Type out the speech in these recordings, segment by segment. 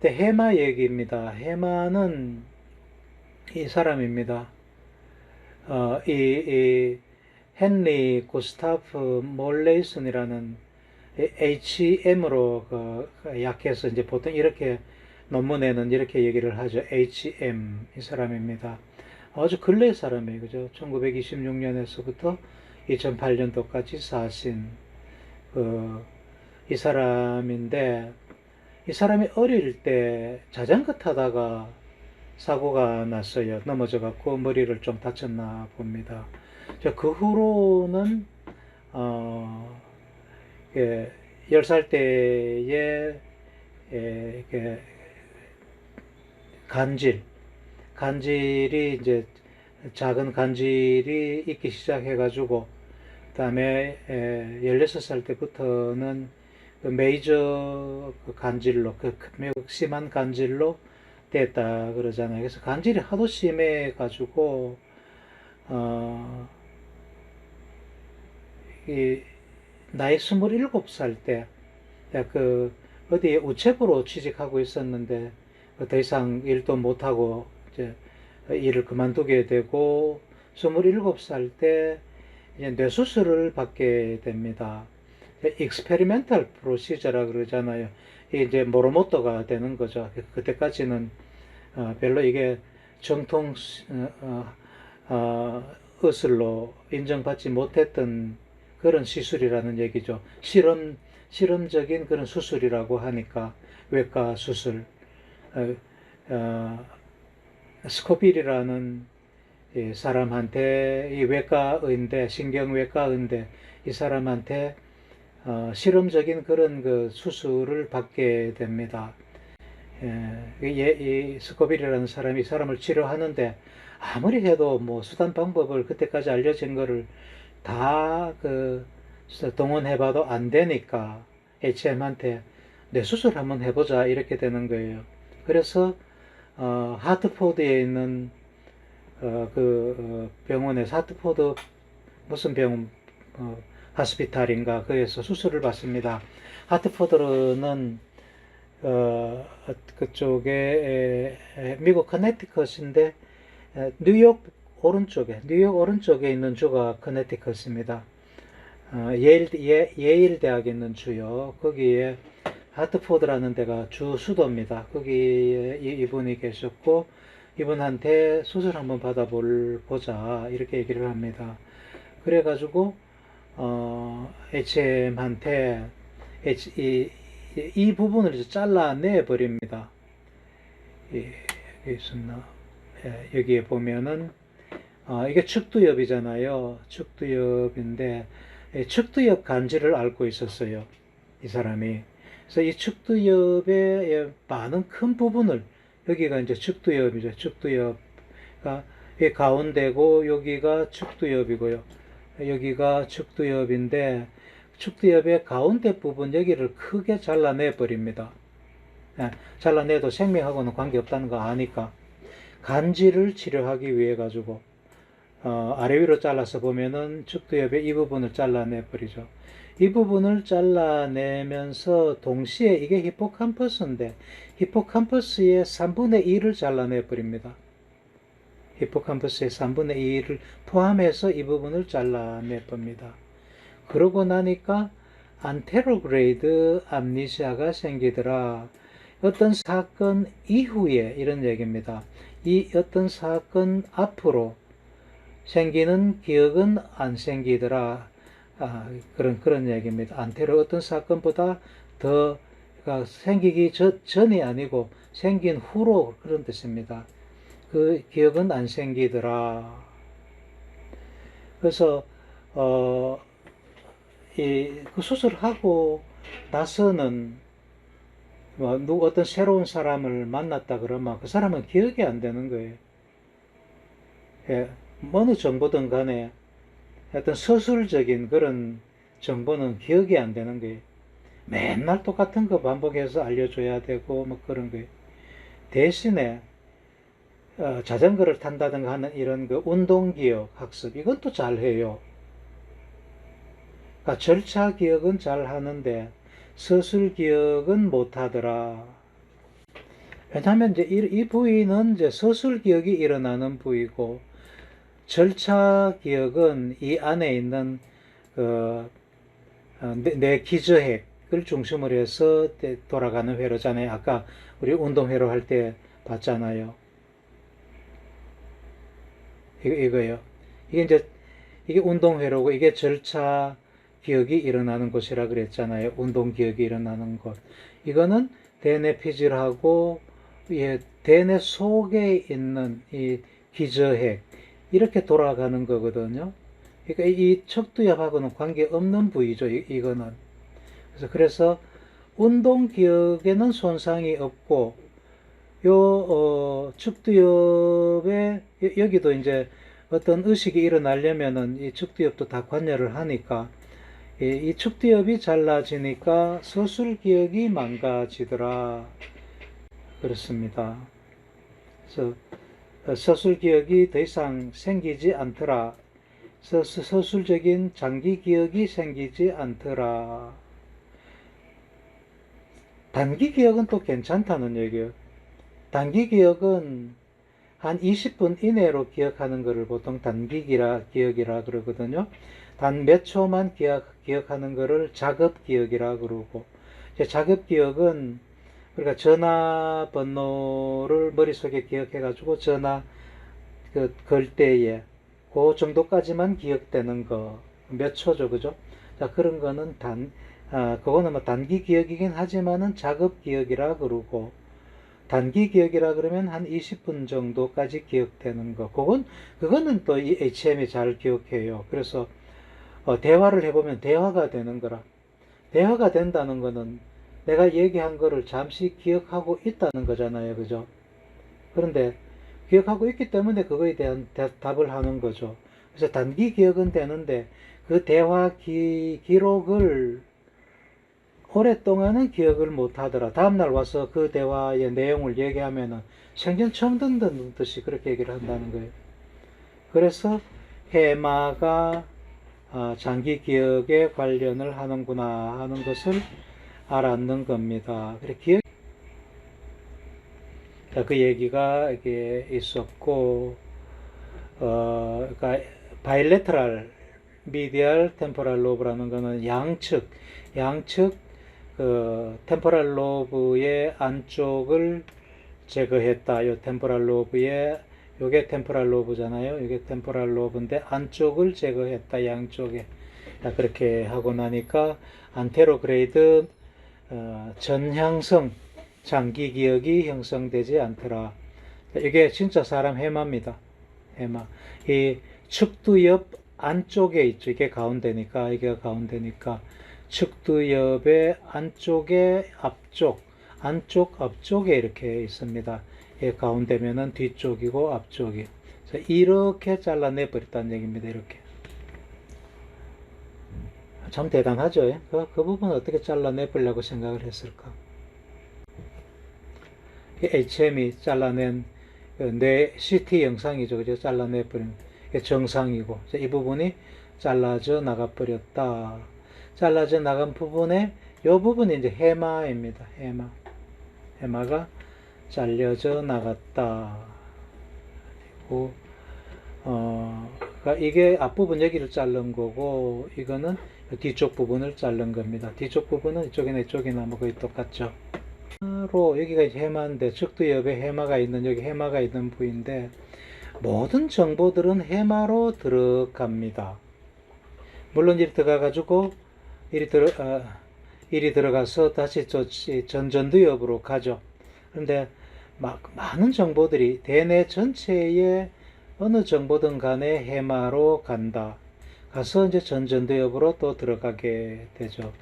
해마 얘기입니다. 해마는 이 사람입니다. 이 헨리 구스타프 몰레이슨이라는 HM으로 약해서 이제 보통 이렇게 논문에는 이렇게 얘기를 하죠. HM 이 사람입니다. 아주 근래 사람이에요. 그죠? 1926년에서부터 2008년도까지 사신 이 사람인데, 이 사람이 어릴 때 자전거 타다가 사고가 났어요. 넘어져 갖고 머리를 좀 다쳤나 봅니다. 그 후로는 어, 예, 10살 때에 간질이 이제 작은 간질이 있기 시작해가지고, 그다음에 16살 때부터는 그 메이저 간질로, 매우 심한 간질로 됐다 그러잖아요. 그래서 간질이 하도 심해가지고, 어, 이 나이 27살 때, 어디 우체부로 취직하고 있었는데, 더 이상 일도 못하고, 이제 일을 그만두게 되고, 27살 때 이제 뇌수술을 받게 됩니다. 익스페리멘탈 프로시저라 그러잖아요. 이게 이제 모로모토가 되는 거죠. 그때까지는 별로 이게 정통 의술로 인정받지 못했던 그런 시술이라는 얘기죠. 실험적인 그런 수술이라고 하니까 외과 수술. 어, 어, 스코빌이라는 이 사람한테, 이 외과의인데, 신경외과의인데, 이 사람한테 실험적인 그런 그 수술을 받게 됩니다. 이 스코빌이라는 사람이 이 사람을 치료하는데, 아무리 해도 뭐 수단 방법을 그때까지 알려진 거를 다 동원해봐도 안 되니까 HM한테 뇌 수술 한번 해보자 이렇게 되는 거예요. 그래서 하트포드에 있는 병원에, 하트포드 무슨 병원, 하스피탈인가 거기에서 수술을 받습니다. 하트포드는 그쪽에 미국 커네티컷인데, 뉴욕 오른쪽에 있는 주가 커네티컷입니다. 예일 대학에 있는 주요. 거기에 하트포드라는 데가 주 수도입니다. 거기에 이분이 계셨고, 이분한테 수술 한번 받아보자 이렇게 얘기를 합니다. 그래가지고 HM한테 이 부분을 이제 잘라내 버립니다. 여기 있었나? 여기에 보면은 이게 측두엽이잖아요. 측두엽인데 측두엽 간질을 앓고 있었어요. 이 사람이. 그래서 이 측두엽의 많은 큰 부분을, 여기가 이제 측두엽이죠. 측두엽가 이 가운데고 여기가 측두엽이고요. 여기가 측두엽인데 측두엽의 가운데 부분 여기를 크게 잘라내 버립니다. 잘라내도 생명하고는 관계없다는 거 아니까 간질을 치료하기 위해 가지고 아래 위로 잘라서 보면은 측두엽의 이 부분을 잘라내 버리죠. 이 부분을 잘라내면서 동시에 이게 히포캄퍼스인데 히포캄퍼스의 3분의 2를 잘라내 버립니다. 히포캄퍼스의 3분의 2를 포함해서 이 부분을 잘라내 봅니다. 그러고 나니까 안테로그레이드 암니시아가 생기더라. 어떤 사건 이후에 이런 얘기입니다. 이 어떤 사건 앞으로 생기는 기억은 안 생기더라. 그런 얘기입니다. 안테로 어떤 사건보다 더 생기기 전이 아니고 생긴 후로 그런 뜻입니다. 그 기억은 안 생기더라. 그래서 그 수술하고 나서는 어떤 새로운 사람을 만났다 그러면 그 사람은 기억이 안 되는 거예요. 예, 어느 정보든 간에 어떤 서술적인 그런 정보는 기억이 안 되는 거예요. 맨날 똑같은 거 반복해서 알려줘야 되고 뭐 그런 거예요. 대신에 자전거를 탄다든가 하는 이런 그 운동기억 학습, 이건 또 잘해요. 그러니까 절차 기억은 잘 하는데 서술 기억은 못 하더라. 왜냐하면 이제 이 부위는 이제 서술 기억이 일어나는 부위고, 절차 기억은 이 안에 있는 그 내 기저핵을 중심으로 해서 돌아가는 회로잖아요. 아까 우리 운동회로 할 때 봤잖아요. 이거요. 이게 이제 이게 운동회로고, 이게 절차 기억이 일어나는 곳이라 그랬잖아요. 운동 기억이 일어나는 곳. 이거는 대뇌 피질하고 대뇌 속에 있는 이 기저핵, 이렇게 돌아가는 거거든요. 그러니까 이 척두엽하고는 관계없는 부위죠. 이거는. 그래서 운동 기억에는 손상이 없고, 측두엽에 여기도 이제 어떤 의식이 일어나려면은 이 측두엽도 다 관여를 하니까, 이 측두엽이 잘라지니까 서술 기억이 망가지더라. 그렇습니다. 그래서 서술 기억이 더 이상 생기지 않더라. 서술적인 장기 기억이 생기지 않더라. 단기 기억은 또 괜찮다는 얘기예요. 단기 기억은 한 20분 이내로 기억하는 것을 보통 단기 기억이라 그러거든요. 단 몇 초만 기억하는 것을 자급 기억이라 그러고, 자급 기억은 우리가 전화번호를 머릿속에 기억해가지고 전화 걸 때에 그 정도까지만 기억되는 거, 몇 초죠, 그죠? 자, 그런 거는 그거는 뭐 단기 기억이긴 하지만은 자급 기억이라 그러고, 단기 기억이라 그러면 한 20분 정도까지 기억되는 거. 그거는 또 이 HM이 잘 기억해요. 그래서, 대화를 해보면 대화가 되는 거라. 대화가 된다는 거는 내가 얘기한 거를 잠시 기억하고 있다는 거잖아요. 그죠? 그런데 기억하고 있기 때문에 그거에 대한 답을 하는 거죠. 그래서 단기 기억은 되는데, 그 대화 기록을 오랫동안은 기억을 못 하더라. 다음날 와서 그 대화의 내용을 얘기하면은 생전 처음 듣는 듯이 그렇게 얘기를 한다는 거예요. 그래서 해마가 장기 기억에 관련을 하는구나 하는 것을 알았는 겁니다. 그 얘기가 이게 있었고, 그러니까 바일레트럴 미디얼 템포럴 로브라는 거는 양측 템포럴 로브의 안쪽을 제거했다. 요 템포럴 로브의, 요게 템포럴 로브잖아요. 이게 템포럴 로브인데 안쪽을 제거했다. 양쪽에. 그렇게 하고 나니까 안테로그레이드 전향성 장기 기억이 형성되지 않더라. 이게 진짜 사람 해마입니다. 해마. 이 측두엽 안쪽에 있죠. 이게 가운데니까 측두엽의 안쪽에 앞쪽에 이렇게 있습니다. 이 가운데면은 뒤쪽이고 앞쪽이. 이렇게 잘라내 버렸다는 얘기입니다. 이렇게. 참 대단하죠. 그 부분 어떻게 잘라내 보려고 생각을 했을까? HM이 잘라낸 뇌 CT 영상이죠. 그죠? 잘라내버린 정상이고, 이 부분이 잘라져 나가버렸다. 잘라져 나간 부분에 이 부분이 이제 해마입니다. 해마가 잘려져 나갔다. 그리고 그러니까 이게 앞부분 여기를 자른 거고, 이거는 뒤쪽 부분을 자른 겁니다. 뒤쪽 부분은 이쪽이나 뭐 거의 똑같죠. 여기가 이제 해마인데, 측두엽에 해마가 있는, 여기 해마가 있는 부위인데, 모든 정보들은 해마로 들어갑니다. 물론 이리 들어가가지고 이리 들어가서 다시 전두엽으로 가죠. 그런데 많은 정보들이 대뇌 전체에 어느 정보든 간에 해마로 간다. 가서 이제 전두엽으로 또 들어가게 되죠.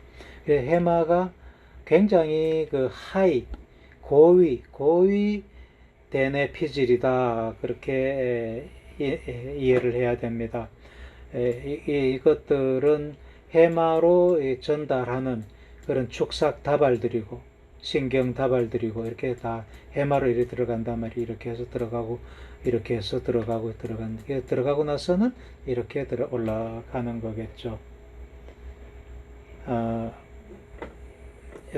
해마가 굉장히 고위 대뇌 피질이다. 그렇게 이해를 해야 됩니다. 이것들은 해마로 전달하는 그런 축삭 다발들이고, 신경 다발들이고, 이렇게 다 해마로 이렇게 들어간단 말이에요. 이렇게 해서 들어가고, 이렇게 해서 들어가고 나서는 이렇게 올라가는 거겠죠.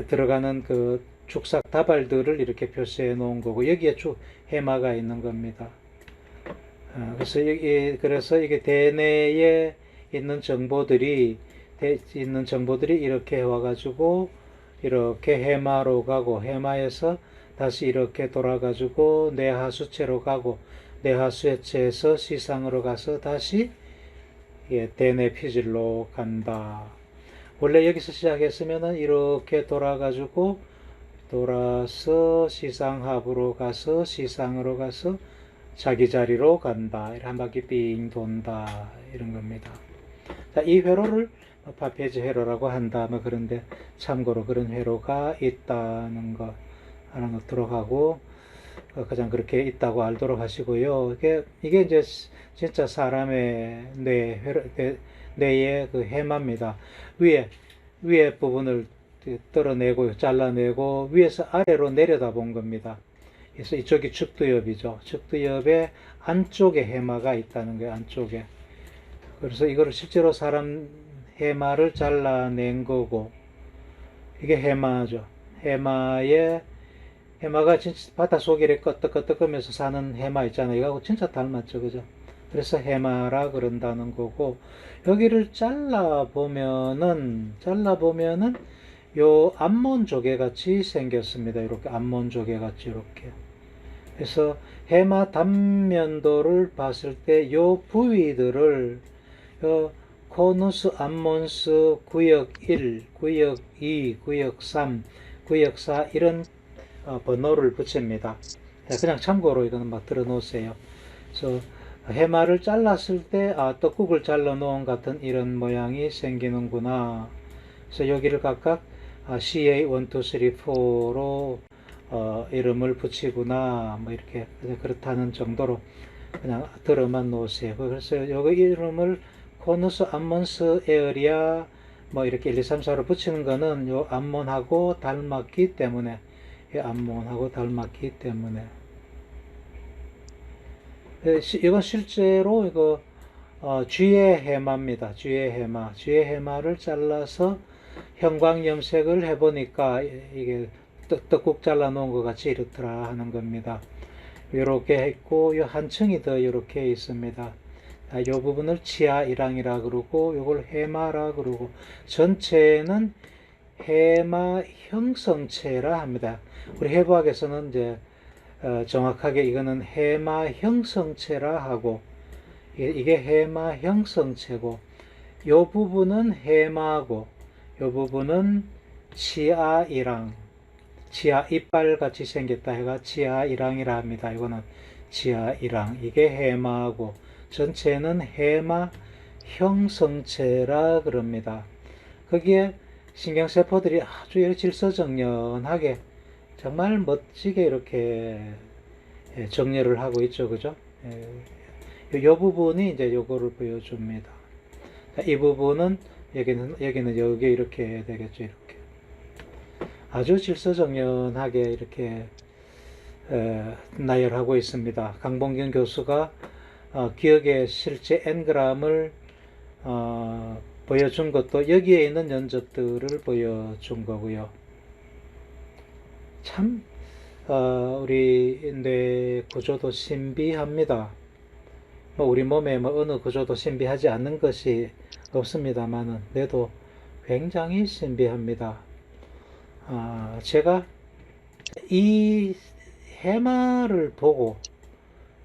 들어가는 그 축삭 다발들을 이렇게 표시해 놓은 거고, 여기에 해마가 있는 겁니다. 그래서 이게 대내에 있는 정보들이 이렇게 와가지고 이렇게 해마로 가고, 해마에서 다시 이렇게 돌아가지고 내하수체로 가고, 내하수체에서 시상으로 가서 다시 대내 피질로 간다. 원래 여기서 시작했으면은 이렇게 돌아가지고 돌아서 시상합으로 가서 시상으로 가서 자기 자리로 간다. 한 바퀴 삥 돈다. 이런 겁니다. 자, 이 회로를 파페지 회로라고 한다. 뭐 그런데 참고로 그런 회로가 있다는 거 알아놓도록 하고, 그냥 그렇게 있다고 알도록 하시고요. 이게 이제 진짜 사람의 뇌의 그 해마입니다. 위에 부분을 떨어내고 잘라내고 위에서 아래로 내려다 본 겁니다. 그래서 이쪽이 측두엽이죠. 측두엽의 안쪽에 해마가 있다는 거예요. 안쪽에. 그래서 이거를 실제로 사람 해마를 잘라낸 거고, 이게 해마죠. 해마가 진짜 바닷속에 이렇게 끄떡끄떡하면서 사는 해마 있잖아요. 이거하고 진짜 닮았죠. 그죠? 그래서 해마라 그런다는 거고, 여기를 잘라보면은 요 암몬 조개 같이 생겼습니다. 이렇게 암몬 조개 같이 이렇게. 그래서 해마 단면도를 봤을 때 요 부위들을 요 코누스 암몬스 구역 1, 구역 2, 구역 3, 구역 4 이런 번호를 붙입니다. 그냥 참고로 이거는 막 들어 놓으세요. 그래서 해마를 잘랐을 때 떡국을 잘라 놓은 같은 이런 모양이 생기는구나. 그래서 여기를 각각 CA1234로 이름을 붙이구나. 뭐 이렇게 그렇다는 정도로 그냥 들어만 놓으세요. 그래서 여기 이름을 코누스 암몬스 에어리아 뭐 이렇게 1, 2, 3, 4로 붙이는 거는 요 암몬하고 닮았기 때문에, 이건 실제로 이거 쥐의 해마입니다. 쥐의 해마를 잘라서 형광염색을 해보니까 이게 떡국 잘라 놓은 것 같이 이렇더라 하는 겁니다. 이렇게 했고, 이 한 층이 더 이렇게 있습니다. 이 부분을 치아이랑이라 그러고, 이걸 해마라 그러고, 전체는 해마 형성체라 합니다. 우리 해부학에서는 이제 정확하게 이거는 해마 형성체라 하고, 이게 해마 형성체고, 요 부분은 해마고, 요 부분은 치아이랑, 치아 이빨 같이 생겼다 해가 치아이랑이라 합니다. 이거는 치아이랑, 이게 해마고, 전체는 해마 형성체라 그럽니다. 거기에 신경세포들이 아주 질서정연하게 정말 멋지게 이렇게 정렬을 하고 있죠. 그죠? 이 부분이 이제 요거를 보여줍니다. 이 부분은 여기는 여기 이렇게 되겠죠. 이렇게 아주 질서정연하게 이렇게 나열하고 있습니다. 강봉균 교수가 기억의 실제 Ng을 보여준 것도 여기에 있는 면적들을 보여준 거고요. 참 우리 뇌 구조도 신비합니다. 뭐 우리 몸에 뭐 어느 구조도 신비하지 않는 것이 없습니다만은 뇌도 굉장히 신비합니다. 제가 이 해마를 보고,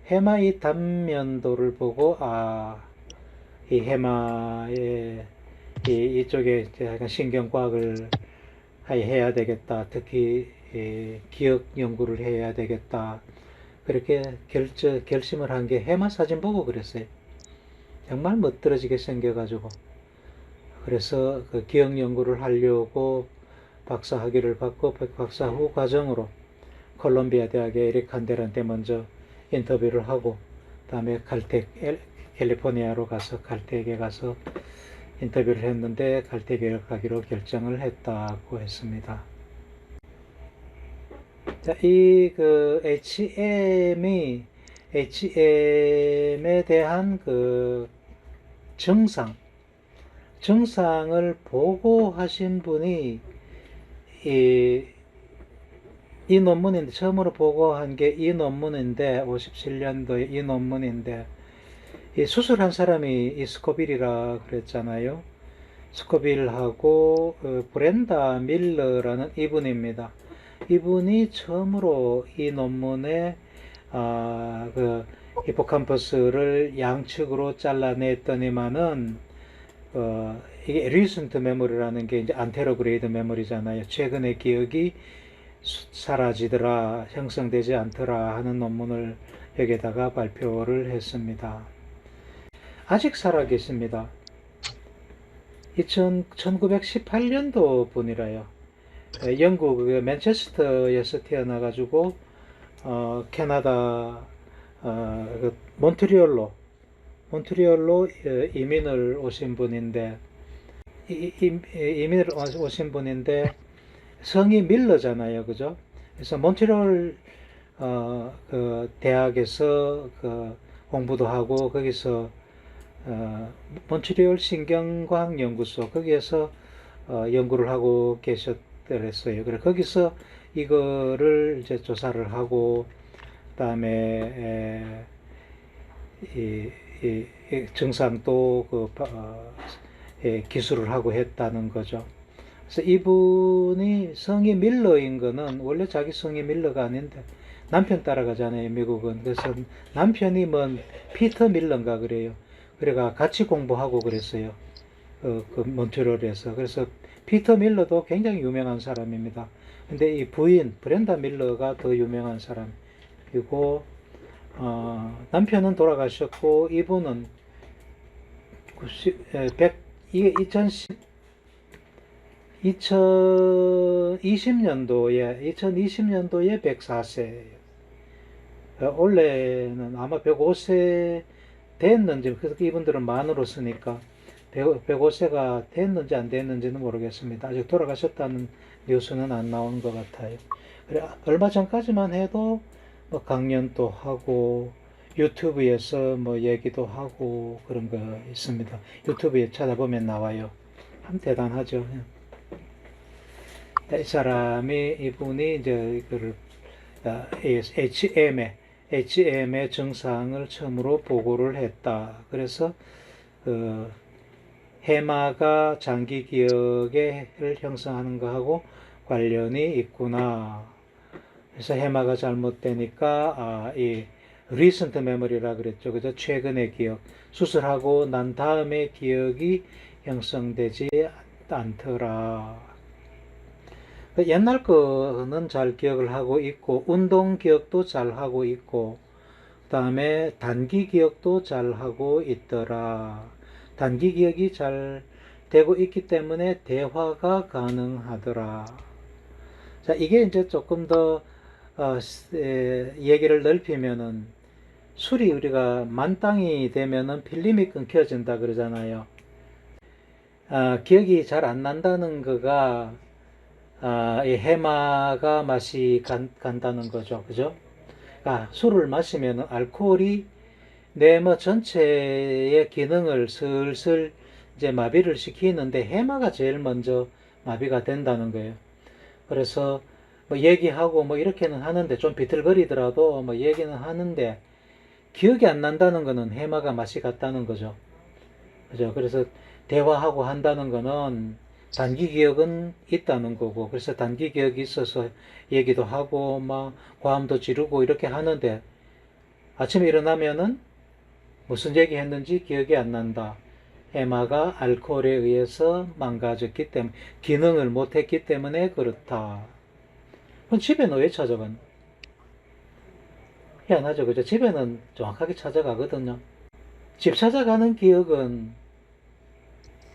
해마 이 단면도를 보고 이 해마의 이쪽에 약간 신경과학을 해야 되겠다. 특히 기억 연구를 해야 되겠다. 그렇게 결심을 한 게 해마 사진 보고 그랬어요. 정말 멋들어지게 생겨가지고. 그래서 그 기억 연구를 하려고 박사 학위를 받고 박사 후 과정으로 콜롬비아 대학의 에릭 칸델한테 먼저 인터뷰를 하고, 다음에 캘리포니아로 가서 칼텍에 가서 인터뷰를 했는데 칼텍에 가기로 결정을 했다고 했습니다. 자, HM에 대한 그 증상을 보고 하신 분이 이 논문인데, 처음으로 보고한 게 이 논문인데, 57년도에 이 논문인데, 이 수술한 사람이 이 스코빌이라 그랬잖아요. 스코빌하고 브렌다 밀러라는 이분입니다. 이분이 처음으로 이 논문에 그 히포캄퍼스를 양측으로 잘라냈더니만은 이게 리센트 메모리라는 게 이제 안테로그레이드 메모리잖아요. 최근의 기억이 사라지더라, 형성되지 않더라 하는 논문을 여기다가 발표를 했습니다. 아직 살아계십니다. 1918년도 분이라요. 영국 맨체스터에서 태어나가지고 캐나다 몬트리올로 이민을 오신 분인데, 이민을 오신 분인데 성이 밀러잖아요, 그죠? 그래서 몬트리올 그 대학에서 그 공부도 하고, 거기서 몬트리올 신경과학 연구소 거기에서 연구를 하고 계셨더랬어요. 그래 거기서 이거를 이제 조사를 하고, 그다음에 이 증상도 기술을 하고 했다는 거죠. 그래서 이분이 성이 밀러인 거는, 원래 자기 성이 밀러가 아닌데 남편 따라가잖아요, 미국은. 그래서 남편이 피터 밀러인가 그래요. 그래가 같이 공부하고 그랬어요. 그 몬트리올에서. 그래서 피터 밀러도 굉장히 유명한 사람입니다. 근데 이 부인 브렌다 밀러가 더 유명한 사람이고, 남편은 돌아가셨고, 이분은 2020년도에 104세예요. 원래는 아마 105세 됐는지, 그래서 이분들은 만으로 쓰니까 105세가 됐는지 안 됐는지는 모르겠습니다. 아직 돌아가셨다는 뉴스는 안 나오는 것 같아요. 그래, 얼마 전까지만 해도 강연도 하고 유튜브에서 얘기도 하고 그런 거 있습니다. 유튜브에 찾아보면 나와요. 참 대단하죠. 이 사람이, 이분이 이제 이거를 HM의 증상을 처음으로 보고를 했다. 그래서 해마가 장기 기억을 형성하는 것하고 관련이 있구나. 그래서 해마가 잘못되니까 이 recent memory라 그랬죠. 그죠? 최근의 기억. 수술하고 난 다음에 기억이 형성되지 않더라. 옛날 거는 잘 기억을 하고 있고, 운동 기억도 잘 하고 있고, 그 다음에 단기 기억도 잘 하고 있더라. 단기 기억이 잘 되고 있기 때문에 대화가 가능하더라. 자, 이게 이제 조금 더 얘기를 넓히면은, 술이 우리가 만땅이 되면은 필름이 끊겨진다 그러잖아요. 기억이 잘 안 난다는 거가 이 해마가 맛이 간다는 거죠. 그죠? 술을 마시면 알코올이 뇌 전체의 기능을 슬슬 이제 마비를 시키는데, 해마가 제일 먼저 마비가 된다는 거예요. 그래서 얘기하고 이렇게는 하는데, 좀 비틀거리더라도 얘기는 하는데 기억이 안 난다는 거는 해마가 맛이 갔다는 거죠. 그죠? 그래서 대화하고 한다는 거는 단기 기억은 있다는 거고, 그래서 단기 기억이 있어서 얘기도 하고 고함도 지르고 이렇게 하는데, 아침에 일어나면은 무슨 얘기 했는지 기억이 안 난다. 해마가 알코올에 의해서 망가졌기 때문에, 기능을 못했기 때문에 그렇다. 그럼 집에는 왜 찾아간? 희한하죠, 그죠? 집에는 정확하게 찾아가거든요. 집 찾아가는 기억은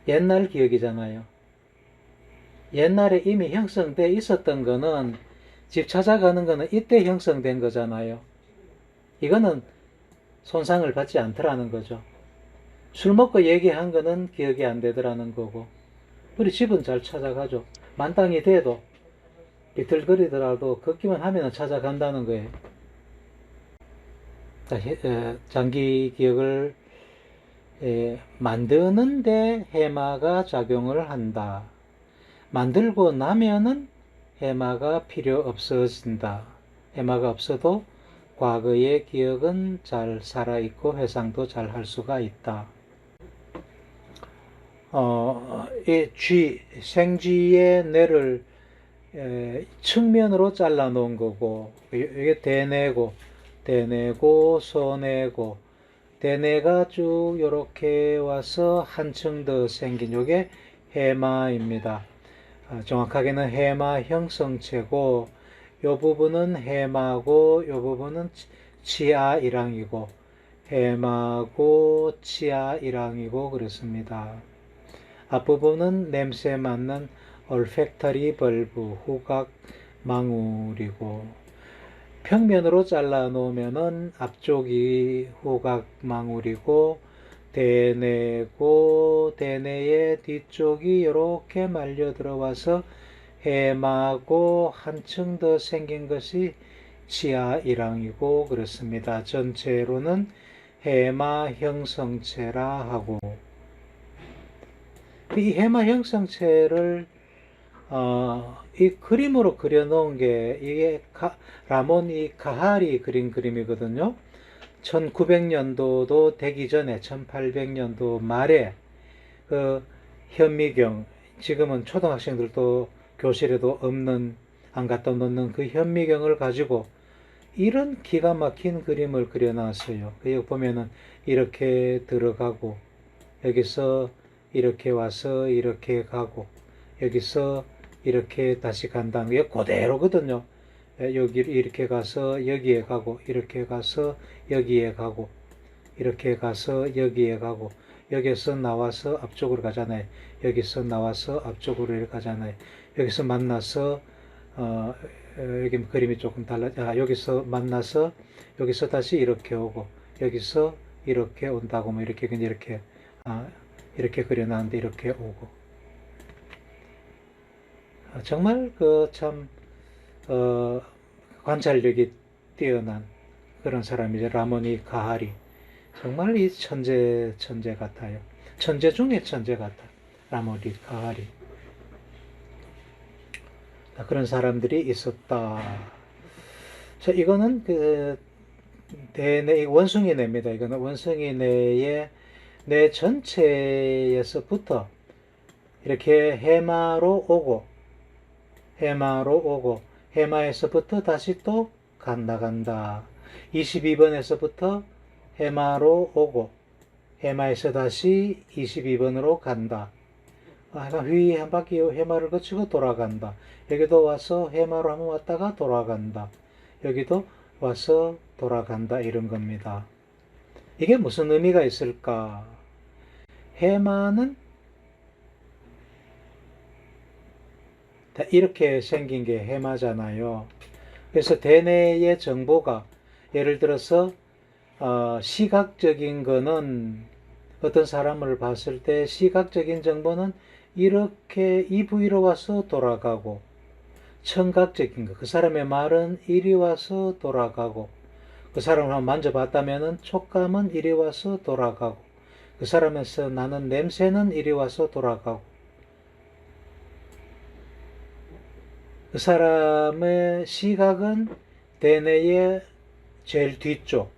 옛날 기억이잖아요. 옛날에 이미 형성돼 있었던 거는, 집 찾아가는 거는 이때 형성된 거잖아요. 이거는 손상을 받지 않더라는 거죠. 술 먹고 얘기한 거는 기억이 안 되더라는 거고, 우리 집은 잘 찾아가죠. 만땅이 돼도 비틀거리더라도 걷기만 하면 찾아간다는 거예요. 장기 기억을 만드는데 해마가 작용을 한다. 만들고 나면은 해마가 필요 없어진다. 해마가 없어도 과거의 기억은 잘 살아있고 회상도 잘 할 수가 있다. 이 생쥐의 뇌를 측면으로 잘라 놓은 거고, 이게 대뇌고, 소뇌고, 대뇌가 쭉 이렇게 와서 한층 더 생긴 요게 해마입니다. 정확하게는 해마 형성체고, 요 부분은 해마고, 요 부분은 치아이랑이고, 해마고, 치아이랑이고, 그렇습니다. 앞부분은 냄새 맡는 olfactory bulb, 후각 망울이고, 평면으로 잘라 놓으면은 앞쪽이 후각 망울이고, 대뇌고, 대뇌의 뒤쪽이 이렇게 말려 들어와서 해마고 한층 더 생긴 것이 치아이랑이고 그렇습니다. 전체로는 해마 형성체라 하고, 이 해마 형성체를 이 그림으로 그려놓은 게 이게 라몬 이 가하리 그린 그림이거든요. 1900년도도 되기 전에 1800년도 말에 그 현미경, 지금은 초등학생들도 교실에도 없는, 안 갖다 놓는 그 현미경을 가지고 이런 기가 막힌 그림을 그려놨어요. 여기 보면은 이렇게 들어가고, 여기서 이렇게 와서 이렇게 가고, 여기서 이렇게 다시 간다는 게 그대로거든요. 여기 이렇게 가서 여기에 가고, 이렇게 가서 여기에 가고, 이렇게 가서 여기에 가고, 여기서 나와서 앞쪽으로 가잖아요. 여기서 나와서 앞쪽으로 이렇게 가잖아요. 여기서 만나서 여기 그림이 조금 달라. 여기서 만나서 여기서 다시 이렇게 오고, 여기서 이렇게 온다고, 뭐 이렇게 그냥 이렇게 이렇게 그려놨는데 이렇게 오고. 정말 그 참 관찰력이 뛰어난 그런 사람이죠. 라모니 가하리. 정말 이 천재 같아요. 천재 중에 천재 같아. 라모니 가하리. 그런 사람들이 있었다. 자, 이거는 그 대뇌 원숭이 뇌입니다. 이거는 원숭이 뇌의 뇌 전체에서부터 이렇게 해마로 오고, 해마에서부터 다시 또 나간다. 22번에서부터 해마로 오고, 해마에서 다시 22번으로 간다. 휘 한 바퀴 해마를 거치고 돌아간다. 여기도 와서 해마로 한번 왔다가 돌아간다. 여기도 와서 돌아간다. 이런 겁니다. 이게 무슨 의미가 있을까? 해마는 이렇게 생긴 게 해마잖아요. 그래서 대뇌의 정보가, 예를 들어서 시각적인 거는, 어떤 사람을 봤을 때 시각적인 정보는 이렇게 이 부위로 와서 돌아가고, 청각적인 거, 그 사람의 말은 이리 와서 돌아가고, 그 사람을 한번 만져봤다면은 촉감은 이리 와서 돌아가고, 그 사람에서 나는 냄새는 이리 와서 돌아가고, 그 사람의 시각은 대뇌의 제일 뒤쪽,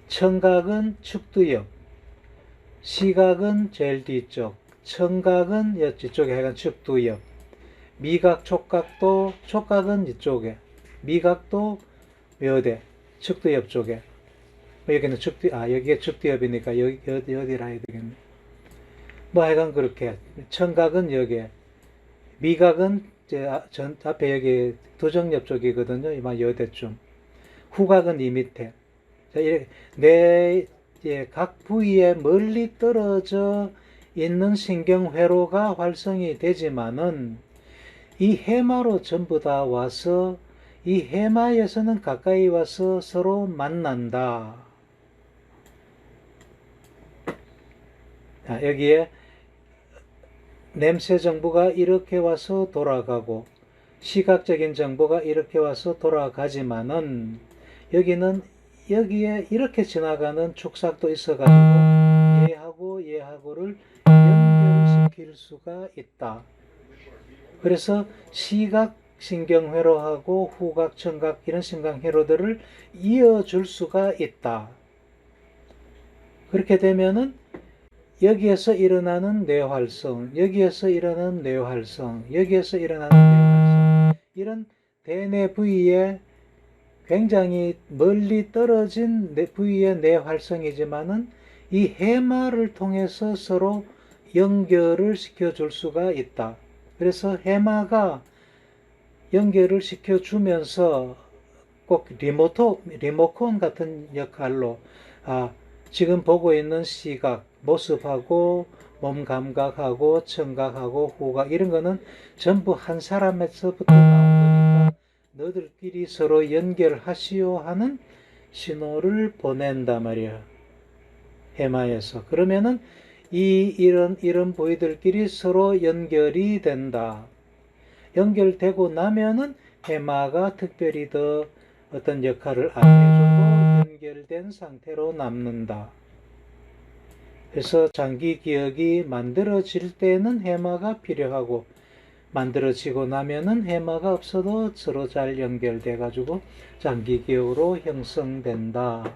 청각은 측두 옆, 시각은 제일 뒤쪽, 청각은 이쪽에 하여간 측두 옆, 미각, 촉각은 이쪽에, 미각도 여대, 측두 옆 쪽에. 여기는 여기가 측두 옆이니까 여기라 해야 되겠네. 뭐 하여간 그렇게, 청각은 여기에, 미각은 앞에 여기 두정옆 쪽이거든요. 이만 여대쯤. 후각은 이 밑에. 자, 내 각 부위에 멀리 떨어져 있는 신경회로가 활성이 되지만은 이 해마로 전부 다 와서 이 해마에서는 가까이 와서 서로 만난다. 여기에 냄새 정보가 이렇게 와서 돌아가고, 시각적인 정보가 이렇게 와서 돌아가지만은 여기에 이렇게 지나가는 축삭도 있어가지고 얘하고를 연결시킬 수가 있다. 그래서 시각 신경회로하고 후각, 청각 이런 신경회로들을 이어줄 수가 있다. 그렇게 되면은 여기에서 일어나는 뇌활성, 여기에서 일어나는 뇌활성, 여기에서 일어나는 뇌활성, 이런 대뇌 부위에 굉장히 멀리 떨어진 부위의 뇌활성이지만은 이 해마를 통해서 서로 연결을 시켜줄 수가 있다. 그래서 해마가 연결을 시켜주면서 꼭 리모컨 같은 역할로 지금 보고 있는 시각, 모습하고 몸 감각하고 청각하고 후각 이런 거는 전부 한 사람에서부터 나온 거니까 너들끼리 서로 연결하시오 하는 신호를 보낸단 말이야. 해마에서. 그러면은 이런 부위들끼리 서로 연결이 된다. 연결되고 나면은 해마가 특별히 더 어떤 역할을 안 해줘도 연결된 상태로 남는다. 그래서 장기 기억이 만들어질 때는 해마가 필요하고 만들어지고 나면은 해마가 없어도 서로 잘 연결돼 가지고 장기 기억으로 형성된다.